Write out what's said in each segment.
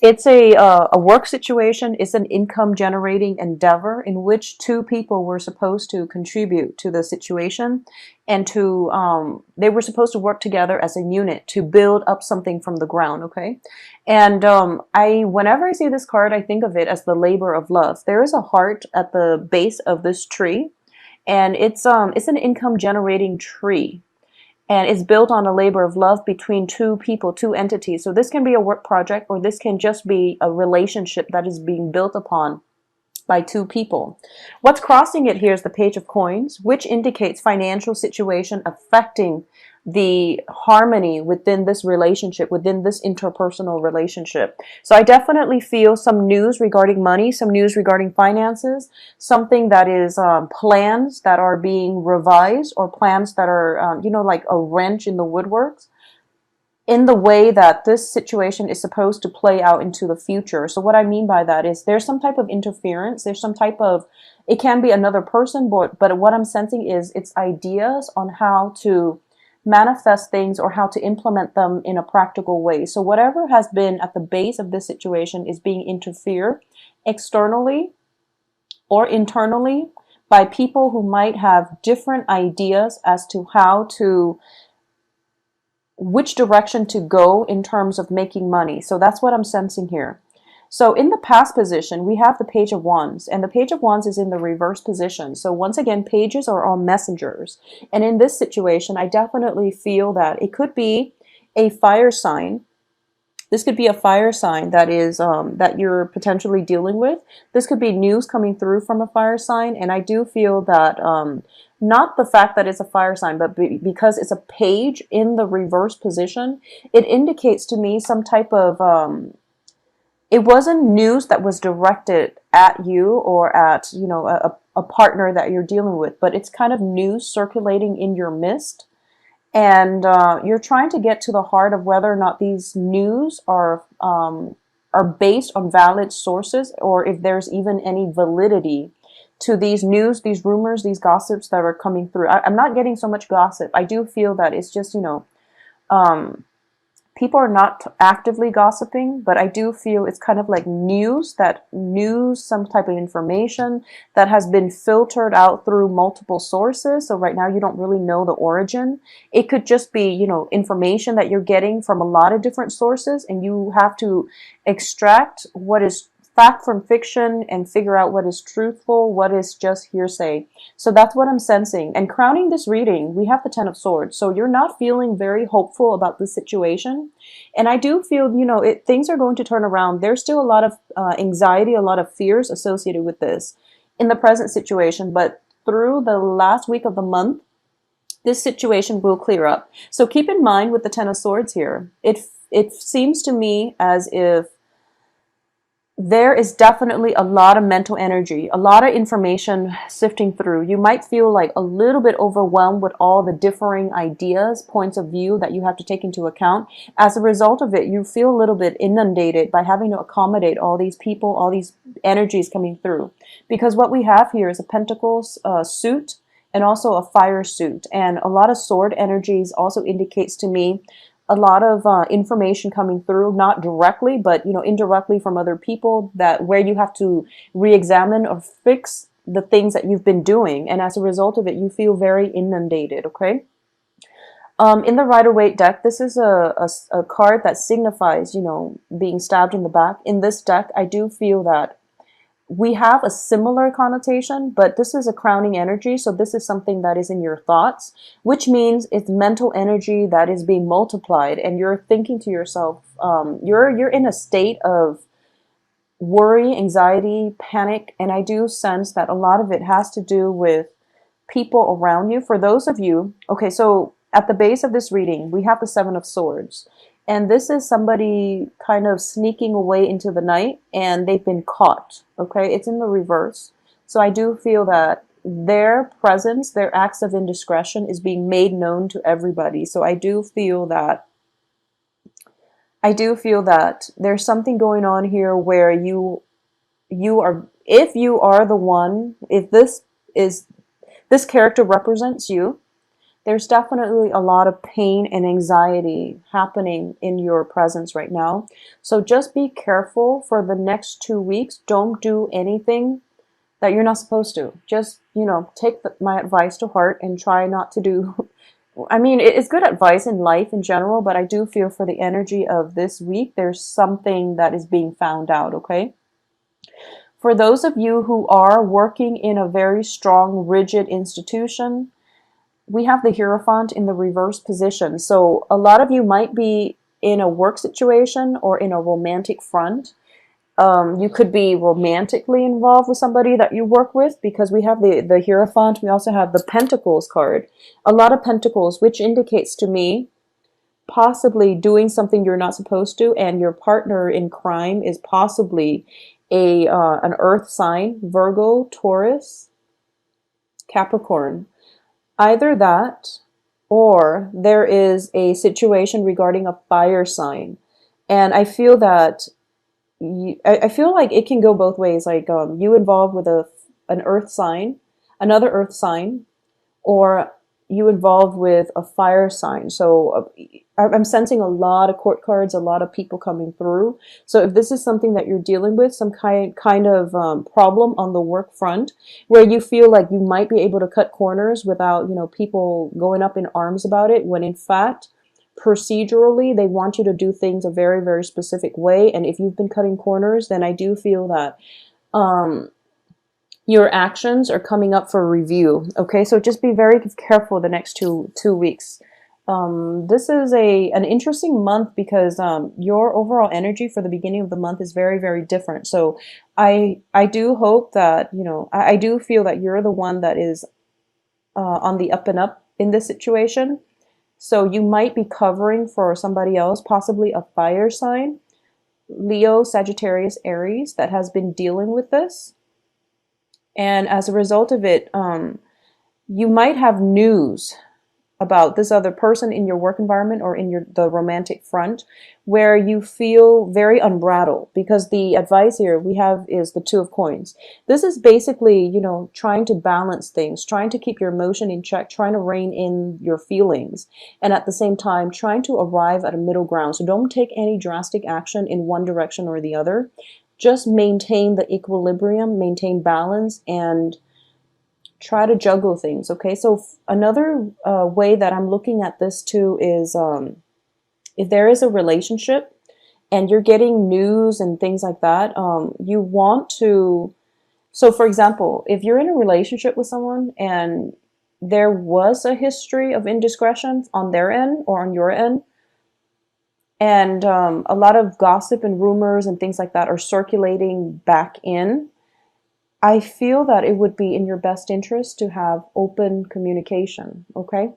It's a work situation. It's an income generating endeavor in which two people were supposed to contribute to the situation, and to they were supposed to work together as a unit to build up something from the ground. Okay, and I whenever I see this card, I think of it as the labor of love. There is a heart at the base of this tree, and it's an income generating tree, and it's built on a labor of love between two people, two entities. So this can be a work project, or this can just be a relationship that is being built upon by two people. What's crossing it here is the Page of Coins, which indicates financial situation affecting the harmony within this relationship, within this interpersonal relationship. So I definitely feel some news regarding money, some news regarding finances, something that is plans that are being revised, or plans that are, like a wrench in the woodworks, in the way that this situation is supposed to play out into the future. So what I mean by that is there's some type of interference, there's some type of, it can be another person, but what I'm sensing is it's ideas on how to manifest things or how to implement them in a practical way. So whatever has been at the base of this situation is being interfered externally or internally by people who might have different ideas as to how to, which direction to go in terms of making money. So that's what I'm sensing here. So in the past position, we have the Page of Wands, and the Page of Wands is in the reverse position. So once again, pages are all messengers. And in this situation, I definitely feel that it could be a fire sign. This could be a fire sign that is that you're potentially dealing with. This could be news coming through from a fire sign, and I do feel that not the fact that it's a fire sign, but because it's a page in the reverse position, it indicates to me some type of it wasn't news that was directed at you or at, a partner that you're dealing with, but it's kind of news circulating in your midst, and you're trying to get to the heart of whether or not these news are based on valid sources, or if there's even any validity to these news, these rumors, these gossips that are coming through. I'm not getting so much gossip. I do feel that it's just, um, people are not actively gossiping, but I do feel it's kind of like news, some type of information that has been filtered out through multiple sources. So right now you don't really know the origin. It could just be, information that you're getting from a lot of different sources, and you have to extract what is fact from fiction and figure out what is truthful, what is just hearsay. So that's what I'm sensing. And crowning this reading, we have the Ten of Swords. So you're not feeling very hopeful about this situation. And I do feel, things are going to turn around. There's still a lot of anxiety, a lot of fears associated with this in the present situation. But through the last week of the month, this situation will clear up. So keep in mind with the Ten of Swords here, it seems to me as if there is definitely a lot of mental energy, a lot of information sifting through. You might feel like a little bit overwhelmed with all the differing ideas, points of view that you have to take into account. As a result of it, you feel a little bit inundated by having to accommodate all these people, all these energies coming through. Because what we have here is a Pentacles suit and also a fire suit. And a lot of sword energies also indicates to me a lot of information coming through, not directly, but indirectly from other people, that where you have to re-examine or fix the things that you've been doing, and as a result of it, you feel very inundated. Okay. In the Rider-Waite deck, this is a card that signifies, being stabbed in the back. In this deck, I do feel that we have a similar connotation, but this is a crowning energy. So this is something that is in your thoughts, which means it's mental energy that is being multiplied, and you're thinking to yourself, you're in a state of worry, anxiety, panic, and I do sense that a lot of it has to do with people around you. For those of you, okay, so at the base of this reading, we have the Seven of Swords. And this is somebody kind of sneaking away into the night, and they've been caught. Okay, it's in the reverse. So I do feel that their presence, their acts of indiscretion is being made known to everybody. So I do feel that there's something going on here where you are, if you are the one, if this character represents you, There's definitely a lot of pain and anxiety happening in your presence right now. So just be careful for the next 2 weeks. Don't do anything that you're not supposed to. Just, take my advice to heart and try not to do. I mean, it's good advice in life in general, but I do feel for the energy of this week, there's something that is being found out, okay? For those of you who are working in a very strong, rigid institution, we have the Hierophant in the reverse position. So a lot of you might be in a work situation or in a romantic front. You could be romantically involved with somebody that you work with, because we have the Hierophant. We also have the Pentacles card. A lot of Pentacles, which indicates to me possibly doing something you're not supposed to, and your partner in crime is possibly an earth sign, Virgo, Taurus, Capricorn. Either that, or there is a situation regarding a fire sign. And I feel that I feel like it can go both ways. Like you involved with an earth sign, another earth sign, or you involved with a fire sign. So I'm sensing a lot of court cards, a lot of people coming through. So if this is something that you're dealing with, some kind of problem on the work front, where you feel like you might be able to cut corners without, people going up in arms about it, when in fact, procedurally, they want you to do things a very, very specific way. And if you've been cutting corners, then I do feel that your actions are coming up for review. Okay, so just be very careful the next two weeks. This is an interesting month because your overall energy for the beginning of the month is very, very different. So I do hope that, I do feel that you're the one that is on the up and up in this situation. So you might be covering for somebody else, possibly a fire sign, Leo, Sagittarius, Aries, that has been dealing with this. And as a result of it, you might have news about this other person in your work environment or in the romantic front, where you feel very unbridled, because the advice here we have is the Two of Coins. This is basically, trying to balance things, trying to keep your emotion in check, trying to rein in your feelings, and at the same time trying to arrive at a middle ground. So don't take any drastic action in one direction or the other. Just maintain the equilibrium, maintain balance, and try to juggle things. Okay, so another way that I'm looking at this too is if there is a relationship and you're getting news and things like that, you want to, so for example, if you're in a relationship with someone and there was a history of indiscretion on their end or on your end, and a lot of gossip and rumors and things like that are circulating back in, I feel that it would be in your best interest to have open communication, okay?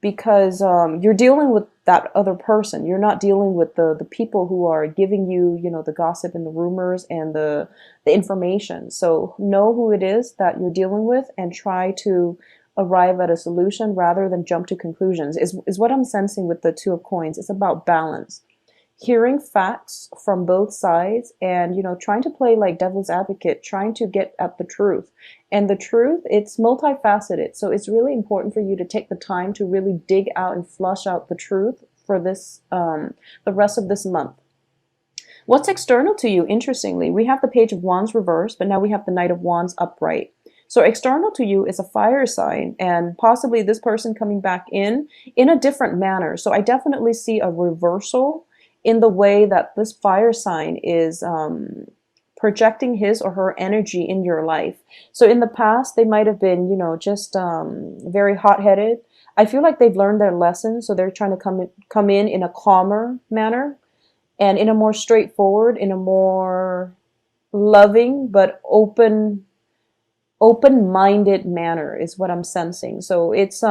Because you're dealing with that other person. You're not dealing with the people who are giving you, the gossip and the rumors and the information. So know who it is that you're dealing with and try to arrive at a solution rather than jump to conclusions, is what I'm sensing with the Two of Coins. It's about balance. Hearing facts from both sides and, trying to play like devil's advocate, trying to get at the truth. And the truth, it's multifaceted. So it's really important for you to take the time to really dig out and flush out the truth for this, the rest of this month. What's external to you? Interestingly, we have the Page of Wands reversed, but now we have the Knight of Wands upright. So external to you is a fire sign, and possibly this person coming back in a different manner. So I definitely see a reversal in the way that this fire sign is projecting his or her energy in your life. So in the past, they might have been, just very hot-headed. I feel like they've learned their lesson, so they're trying to come in a calmer manner and in a more straightforward, in a more loving but open-minded manner is what I'm sensing. So it's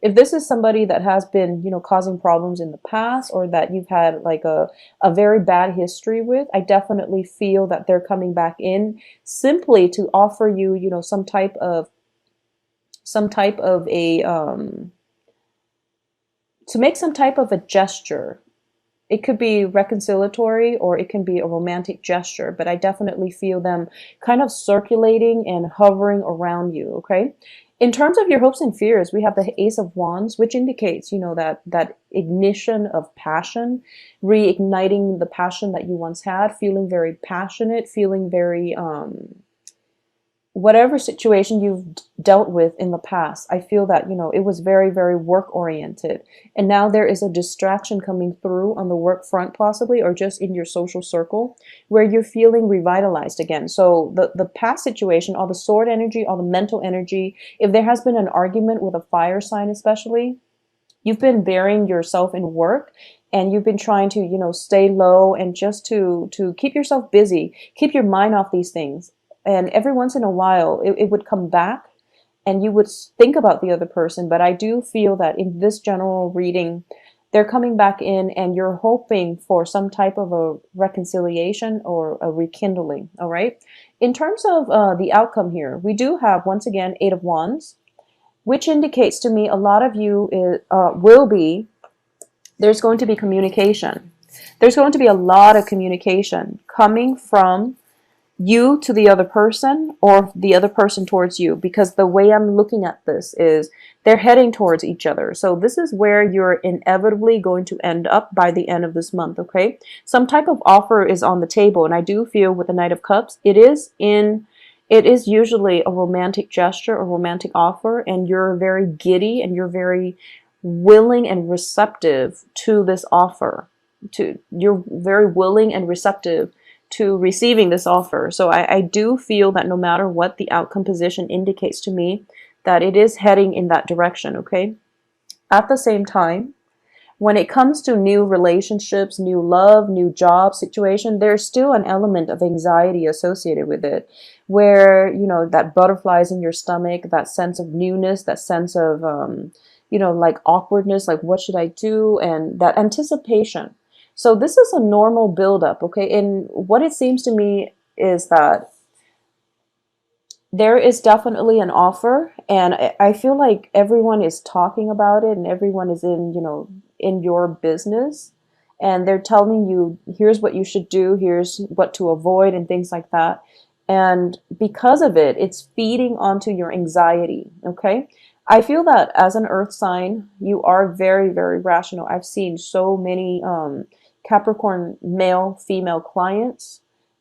if this is somebody that has been, causing problems in the past, or that you've had like a very bad history with, I definitely feel that they're coming back in simply to offer you, some type of a to make some type of a gesture. It could be reconciliatory or it can be a romantic gesture, but I definitely feel them kind of circulating and hovering around you, okay? In terms of your hopes and fears, we have the Ace of Wands, which indicates, that ignition of passion, reigniting the passion that you once had, feeling very passionate, feeling very whatever situation you've dealt with in the past. I feel that, it was very, very work oriented. And now there is a distraction coming through on the work front, possibly, or just in your social circle, where you're feeling revitalized again. So the past situation, all the sword energy, all the mental energy, if there has been an argument with a fire sign, especially, you've been burying yourself in work, and you've been trying to, stay low and just to keep yourself busy, keep your mind off these things. And every once in a while, it would come back and you would think about the other person. But I do feel that in this general reading, they're coming back in and you're hoping for some type of a reconciliation or a rekindling. All right. In terms of the outcome here, we do have, once again, Eight of Wands, which indicates to me a lot of you there's going to be communication. There's going to be a lot of communication coming from you to the other person, or the other person towards you, because the way I'm looking at this is they're heading towards each other. So this is where you're inevitably going to end up by the end of this month. Okay, some type of offer is on the table, and I do feel with the Knight of Cups, it is usually a romantic gesture, a romantic offer, and you're very giddy and you're very willing and receptive to this offer. You're very willing and receptive to receiving this offer. So I do feel that no matter what the outcome position indicates to me, that it is heading in that direction, okay? At the same time, when it comes to new relationships, new love, new job situation, there's still an element of anxiety associated with it, where, that butterflies in your stomach, that sense of newness, that sense of, like awkwardness, like what should I do? And that anticipation. So this is a normal buildup, okay? And what it seems to me is that there is definitely an offer, and I feel like everyone is talking about it, and everyone is in your business, and they're telling you, here's what you should do, here's what to avoid, and things like that. And because of it, it's feeding onto your anxiety, okay? I feel that as an earth sign, you are very, very rational. I've seen so many Capricorn male, female clients,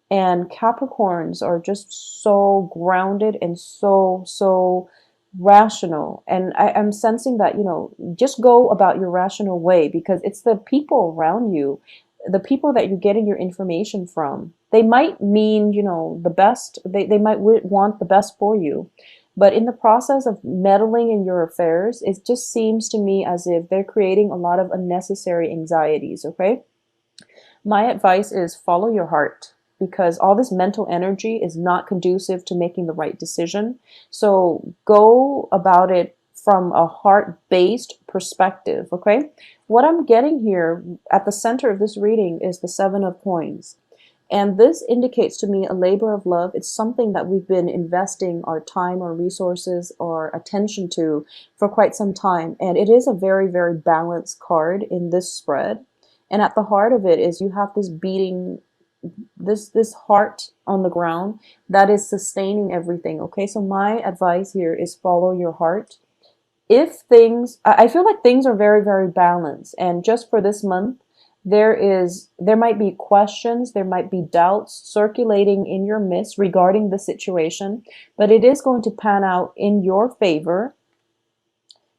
and Capricorns are just so grounded and so rational. And I'm sensing that, just go about your rational way, because it's the people around you, the people that you're getting your information from. They might mean, the best, they might want the best for you. But in the process of meddling in your affairs, it just seems to me as if they're creating a lot of unnecessary anxieties, okay? My advice is follow your heart, because all this mental energy is not conducive to making the right decision. So go about it from a heart-based perspective, okay? What I'm getting here at the center of this reading is the Seven of Coins. And this indicates to me a labor of love. It's something that we've been investing our time or resources or attention to for quite some time. And it is a very, very balanced card in this spread. And at the heart of it is you have this beating, this heart on the ground that is sustaining everything. Okay, so my advice here is follow your heart. I feel like things are very, very balanced. And just for this month, there might be questions, there might be doubts circulating in your midst regarding the situation, but it is going to pan out in your favor,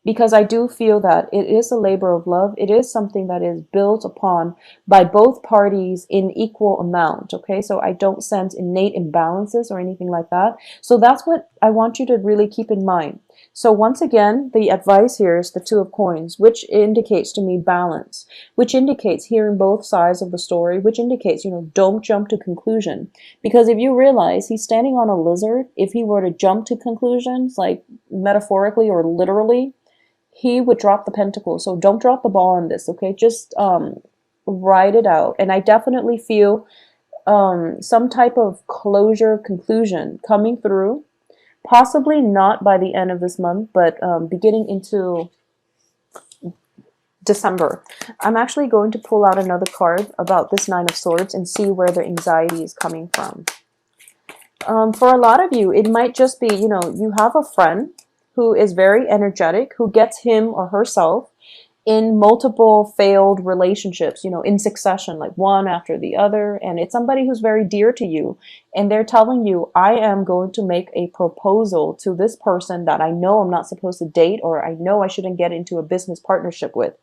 because I do feel that it is a labor of love. It is something that is built upon by both parties in equal amount, okay? So I don't sense innate imbalances or anything like that. So that's what I want you to really keep in mind. So once again, the advice here is the Two of Coins, which indicates to me balance, which indicates hearing both sides of the story, which indicates, don't jump to conclusion. Because if you realize he's standing on a lizard, if he were to jump to conclusions, like metaphorically or literally, he would drop the pentacle. So don't drop the ball on this, okay? Just ride it out. And I definitely feel some type of closure, conclusion coming through. Possibly not by the end of this month, but beginning into December. I'm actually going to pull out another card about this Nine of Swords and see where the anxiety is coming from. For a lot of you, it might just be, you have a friend who is very energetic, who gets him or herself in multiple failed relationships, in succession, like one after the other. And it's somebody who's very dear to you. And they're telling you, I am going to make a proposal to this person that I know I'm not supposed to date, or I know I shouldn't get into a business partnership with.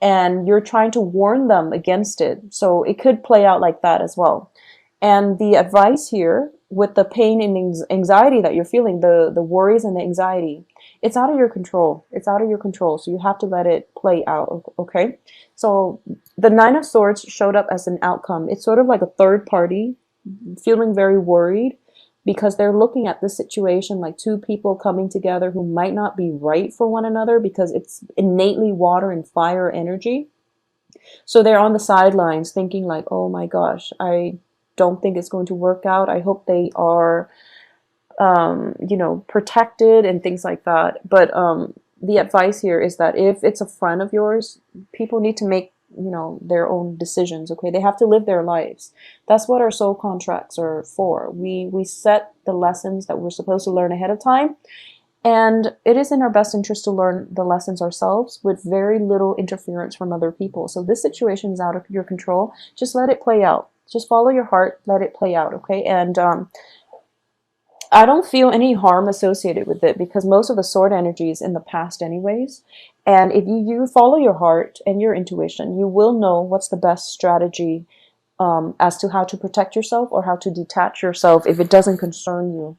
And you're trying to warn them against it. So it could play out like that as well. And the advice here, with the pain and anxiety that you're feeling, the worries and the anxiety, it's out of your control. It's out of your control. So you have to let it play out. Okay. So the Nine of Swords showed up as an outcome. It's sort of like a third party feeling very worried because they're looking at this situation like two people coming together who might not be right for one another because it's innately water and fire energy. So they're on the sidelines thinking like, oh my gosh, I don't think it's going to work out. I hope they are, protected and things like that. But the advice here is that if it's a friend of yours, people need to make, their own decisions. Okay. They have to live their lives. That's what our soul contracts are for. We set the lessons that we're supposed to learn ahead of time. And it is in our best interest to learn the lessons ourselves with very little interference from other people. So this situation is out of your control. Just let it play out. Just follow your heart. Let it play out. Okay. And I don't feel any harm associated with it because most of the sword energy is in the past anyways. And if you follow your heart and your intuition, you will know what's the best strategy as to how to protect yourself or how to detach yourself if it doesn't concern you.